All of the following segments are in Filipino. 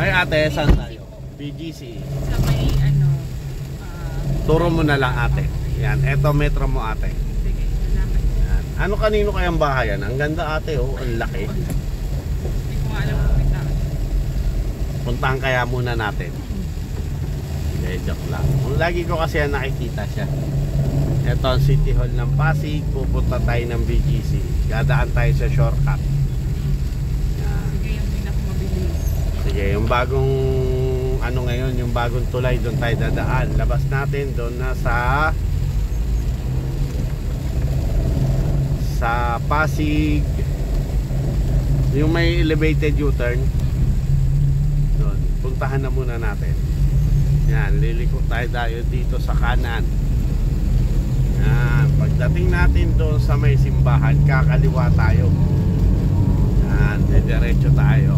Ay ate, saan tayo? BGC. Sa may ano, Turo mo na lang ate. Yan, eto metro mo ate. sige, salamat. Yan. Ano kanino kayang bahay yan? Ang ganda ate oh, ang laki. Hindi ko nga alam kung may tao. Puntahan kaya muna natin. Hindi, joke lang. Lagi ko kasi yan nakikita siya. Ito ang City Hall ng Pasig. Pupunta tayo ng BGC. Dadaan tayo sa shortcut. Yan. Sige, yung pinakamabilis. Sige, yung bagong ano ngayon, yung bagong tulay, doon tayo dadaan. Labas natin doon na sa Pasig. Yung may elevated U-turn. Doon, puntahan na muna natin. Yan, liliko tayo dito sa kanan. Yan, pagdating natin doon sa may simbahan, kakaliwa tayo. Yan, diretso tayo.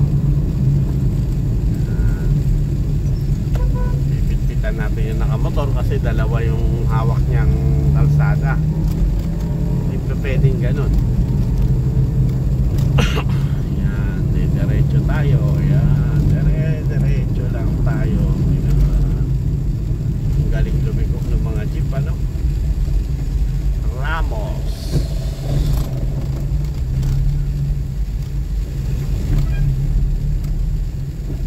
Pipit-pitan natin yung nakamotor kasi dalawa yung hawak niyang kalsada. Hindi pa pwedeng ganun. Yan, diretso tayo. Yan, diretso lang tayo. Yan. Ang galing lumikok ng mga jeep, ano? Ramos.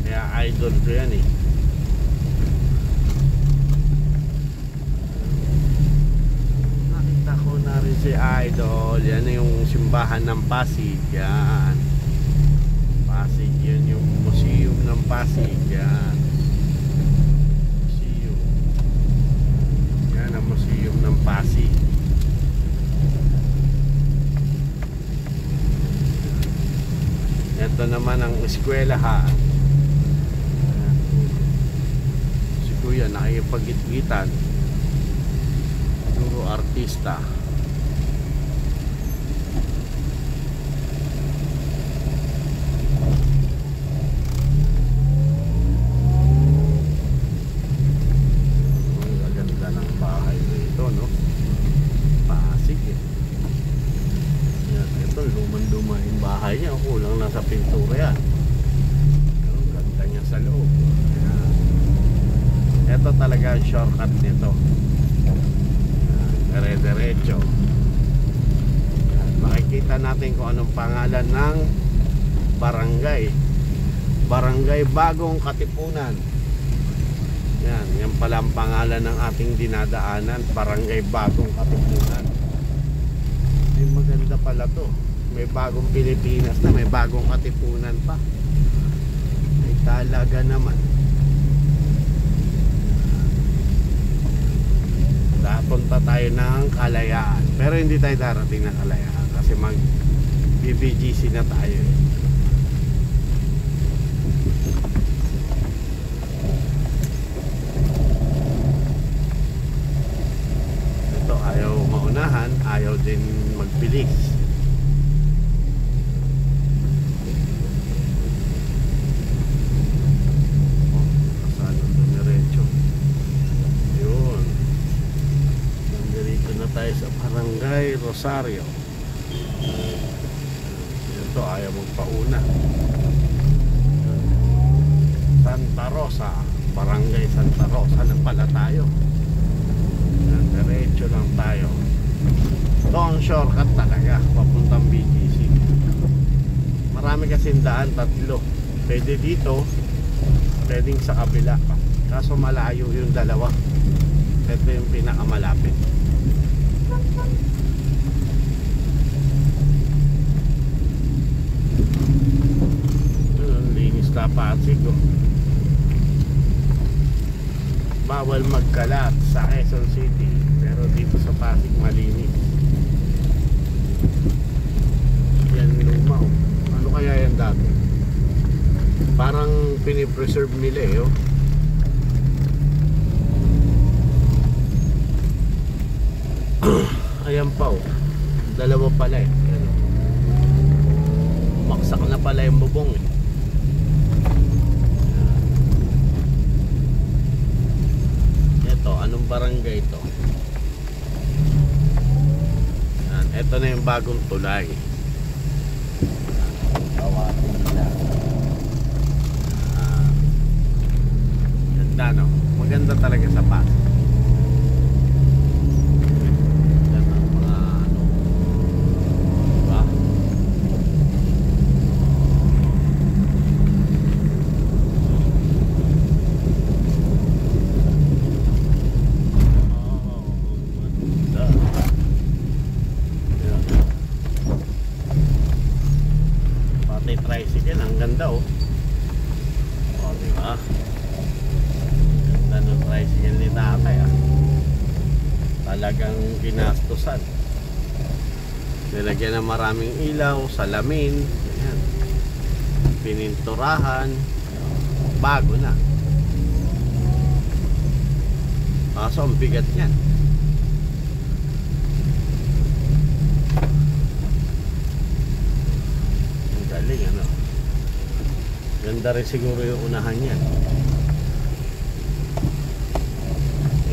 Kaya idol ko yan eh. Nakita ko na rin si idol. Yan yung simbahan ng Pasig. Yan Pasig, yun yung museum ng Pasig. Yan museum. Yan ang museum ng Pasig. Ito naman ang eskwelahan. Si Kuya nakikipag-itgitan. Puro artista. Ang ganda ng bahay nito, no? Pasig eh. Yan, ito lumang-luma yung bahay niya. Kulang na sa pintura yan. Pero ang ganda niya sa loob. Yan. Ito talaga ang shortcut nito. Dire-diretso. Yan. Makikita natin kung anong pangalan ng barangay. Barangay Bagong Katipunan. Yan, yan pala ang pangalan ng ating dinadaanan. Barangay Bagong Katipunan. Ay, maganda pala to. May bagong Pilipinas na, may bagong Katipunan pa. Ay talaga naman. Punta tayo ng Kalayaan. Pero hindi tayo darating ng Kalayaan kasi mag BBGC na tayo eh. Ito ayaw maunahan, ayaw din magbilis. Tayo sa Barangay Rosario. Ito ayaw magpauna. Santa Rosa, Barangay Santa Rosa na pala tayo. Diretso lang tayo. Ito ang shortcut talaga papuntang BGC. Marami kasing daan, tatlo. Pwede dito, pwedeng sa kabila. Kaso malayo yung dalawa. Ito yung pinakamalapit. Linis na Pasig oh. Bawal magkalat sa Quezon City, pero dito sa Pasig malinis. Yan luma oh. Ano kaya yan dati? Parang pinipreserve nila eh oh. Ayan pa oh. Dalawa pala eh. Ayan, oh. Maksak na pala yung bubong eh. Ito, anong barangay ito? Ayan, ito na yung bagong tulay. Kawatin nila. na ano, maganda talaga sa Pasig. Yan ang mga ano, diba? Pati tricycle, ang ganda oh. O, diba? Ganda ng tricycle ni tatay ah. Talagang ginastusan. Nilagyan ng maraming ilaw, salamin. Ayan. Pininturahan. Bago na. Kaso ang bigat niyan. Ang galing ano. Ganda rin siguro yung unahan niyan.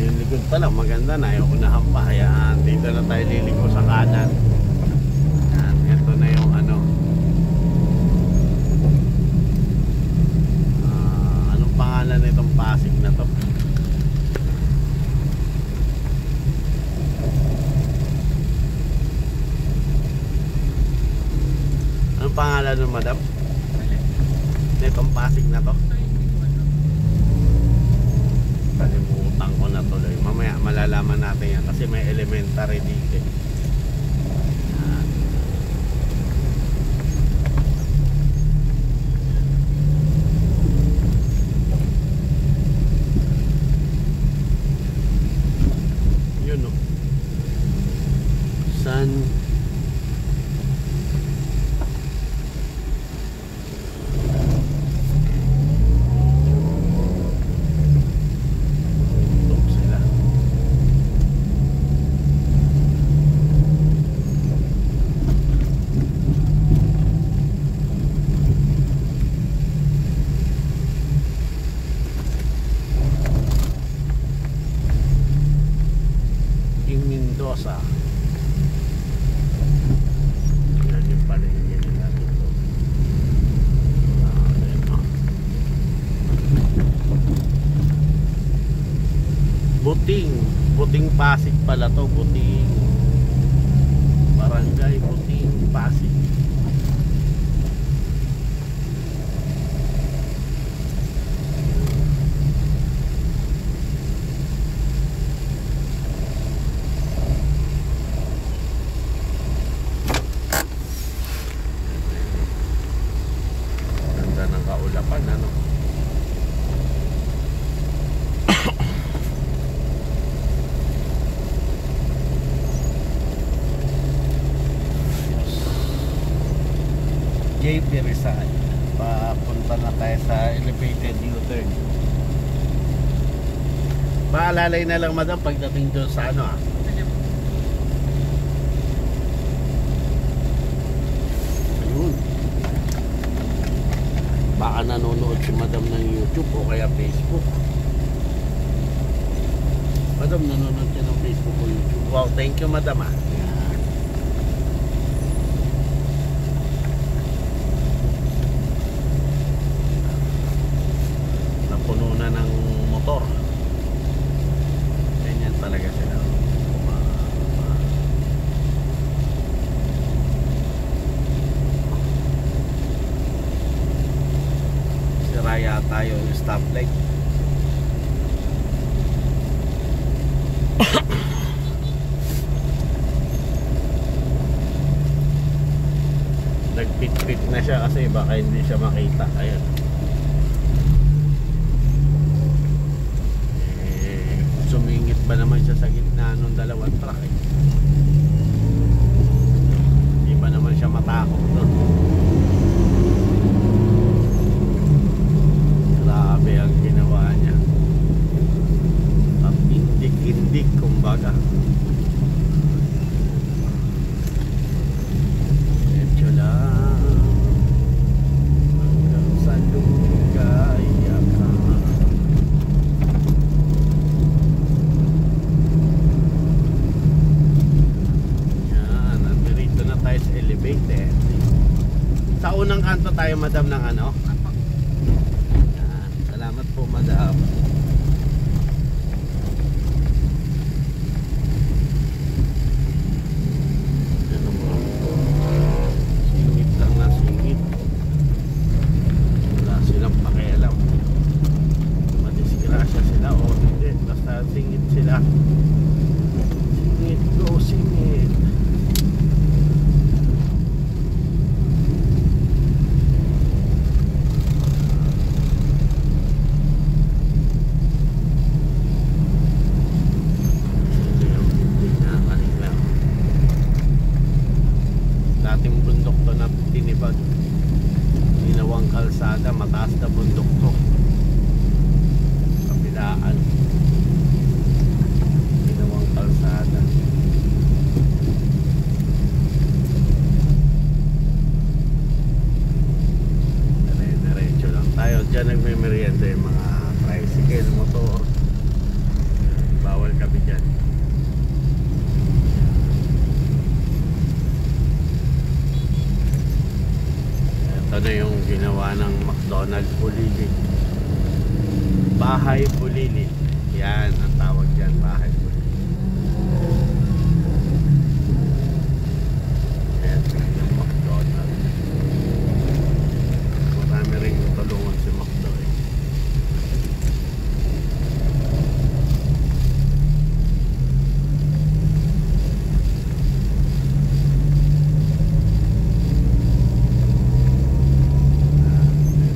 Yung likod pa lang maganda na, yung unahan pa. Kaya dito na tayo liliko sa kanan. Yan, ito na yung ano. Anong pangalan nitong Pasig na to? Anong pangalan nun, madam? Nitong Pasig na to? Kalimutan ko na tuloy. Mamaya malalaman natin yan kasi may elementary dito. Yan. Yun o. San Mendoza. Yan yung palengke nila dito. Ayan, no? Buting Pasig pala to. Buting Barangay Buting Pasig. Kaulapan ano. JP Rizal. Papunta na tayo sa elevated U-turn. Paalalay na lang madam pagdating doon sa ano ah. Ayun. Baka nanonood si madam ng YouTube o kaya Facebook. Madam, nanonood siya ng Facebook o YouTube. Wow, thank you madam ah. Napuno na ng motor. Ganyan talaga sila. Sira yata yung stoplight. Nagpit-pit na siya kasi baka hindi siya makita. Ayun. Sumingit ba naman siya sa gitna ng dalawang truck eh. Hindi ba naman siya matakot doon. Grabe ang ginawa niya. At indik-indik kumbaga. Medyo lang hanggang sa lugaya ka. Yan, nandito na tayo sa elevated. Sa unang kanto tayo madam ng ano? Yan, salamat po madam. yung mga tricycle, motor. Bawal kami dyan. Ito na yung ginawa ng McDonald's Bulili. Bahay Bulili. Yan ang tawag dyan, Bahay Bulili. Yan yung McDonald's. Marami rin tulungan si McDo eh.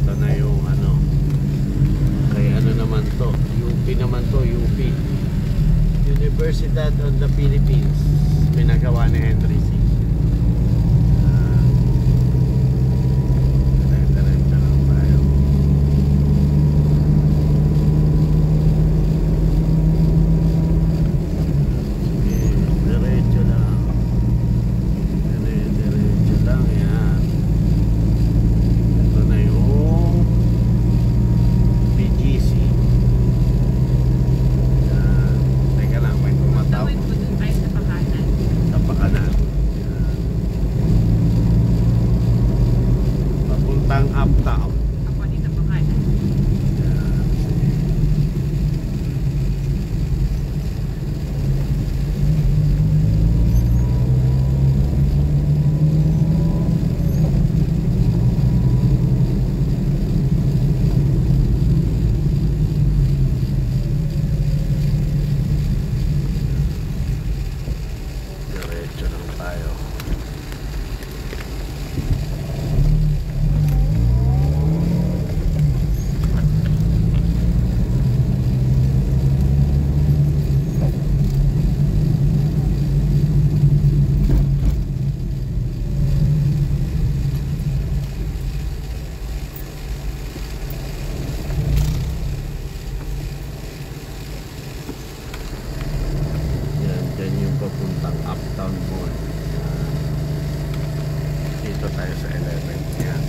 Ito na yung ano, kay ano naman to, UP naman to, UP Universidad of the Philippines, pinagawa ni Henry C. Diretso lang tayo. Sige, diretso lang. Diretso lang yan. Ito na yung BGC. Yan. Teka lang, may tumatawag Tawid po dun tayo sa pakanan. sa pakanan. Yan. Papuntang uptown. Ako dito pakanan. Yan. Diretso lang tayo. Yan, dyan yung papuntang uptown mall. Yan. Dito tayo sa 11. Yan.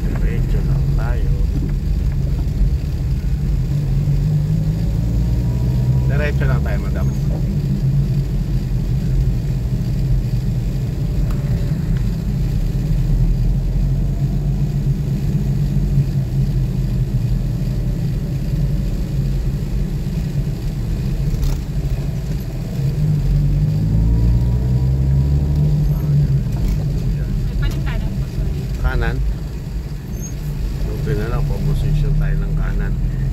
Diretso lang tayo. Diretso lang tayo, madam. May palintanan po, sorry. Kanan. Lupi na lang, position tayo ng kanan. Yan.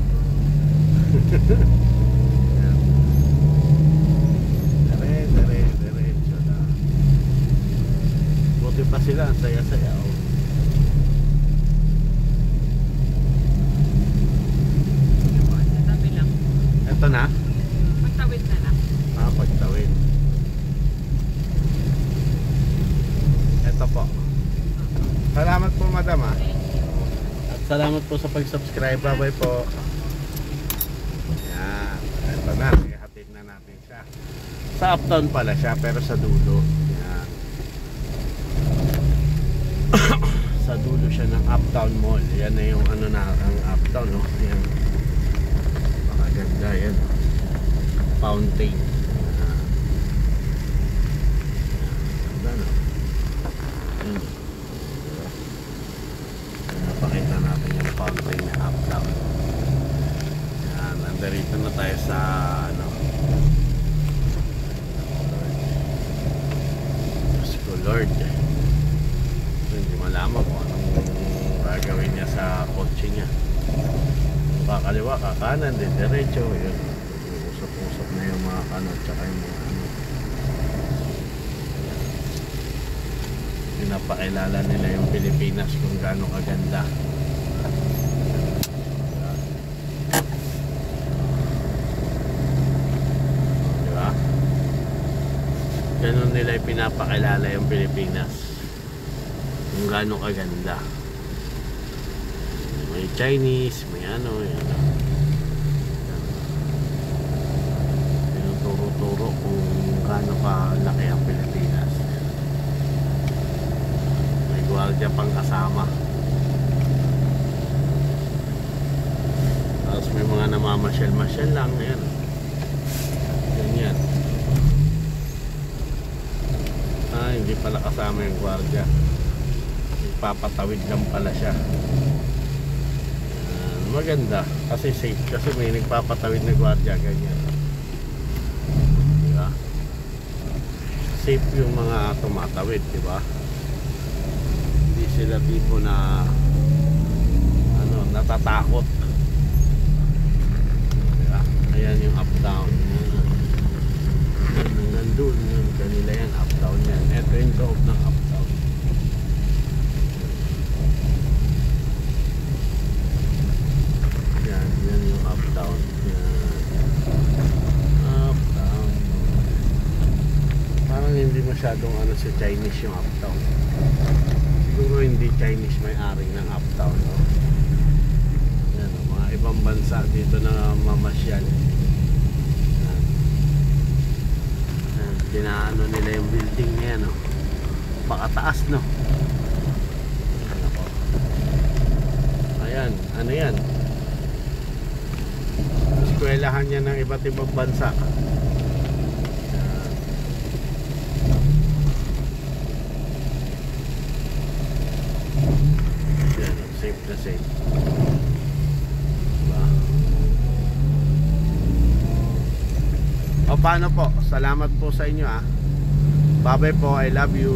Diretso lang. Buti pa sila, ang saya-saya. Oh. Yung po, sa tabi lang. Ito na. Pagtawid na lang. Pagtawid. Ito po. Salamat po, madam ah. At salamat po sa pag-subscribe. Bye-bye po. Yan. Ito na. Ihatid na natin siya. Sa uptown pala siya, pero sa dulo. Yan. Sa dulo siya ng uptown mall. Yan na yung ano na, ang uptown, no? Yan. Pakaganda yan. Fountain. Yan. Ganda, no? Yan. Napakita natin yung fountain na uptown. Yan, nandarito na tayo sa ano, Diyos ko Lord. Hindi malaman kung anong gagawin niya sa kotse niya. Kung kakaliwa, kakanan, din diretso. Yun, usap-usap na yung mga kanot tsaka yung mga ano. Pinapakilala nila yung Pilipinas kung gaano kaganda. Diba? Ganun nila pinapakilala yung Pilipinas kung gaano kaganda. May Chinese, may ano, yun. Tinuturo-turo kung gaano kalaki ang Pilipinas. May gwardiya pang kasama. Namamasyal-masyal lang. Ayan. Ganyan. Hindi pala kasama yung gwardiya. Papatawid lang pala siya. Maganda kasi safe, kasi may nagpapatawid na gwardiya. Ganyan, diba? Safe yung mga tumatawid, diba? Hindi sila tipo na natatakot, diba? Ayan yung up down. Nandun yung kanila yan, up down yan. Ito yung loob ng up down. Yan yung up down. Up down. Parang hindi masyadong sa Chinese yung up down. Siguro hindi Chinese may-ari ng up down, no? Yan, mga ibang bansa dito na mamasyal. Tinaano nila yung building na yan, no? Pakataas, no? Ayan, ano yan? Eskwelahan niya ng iba't ibang bansa. Ayan, safe na safe. Diba? O paano po? Salamat po sa inyo, ah. Bye-bye po. I love you.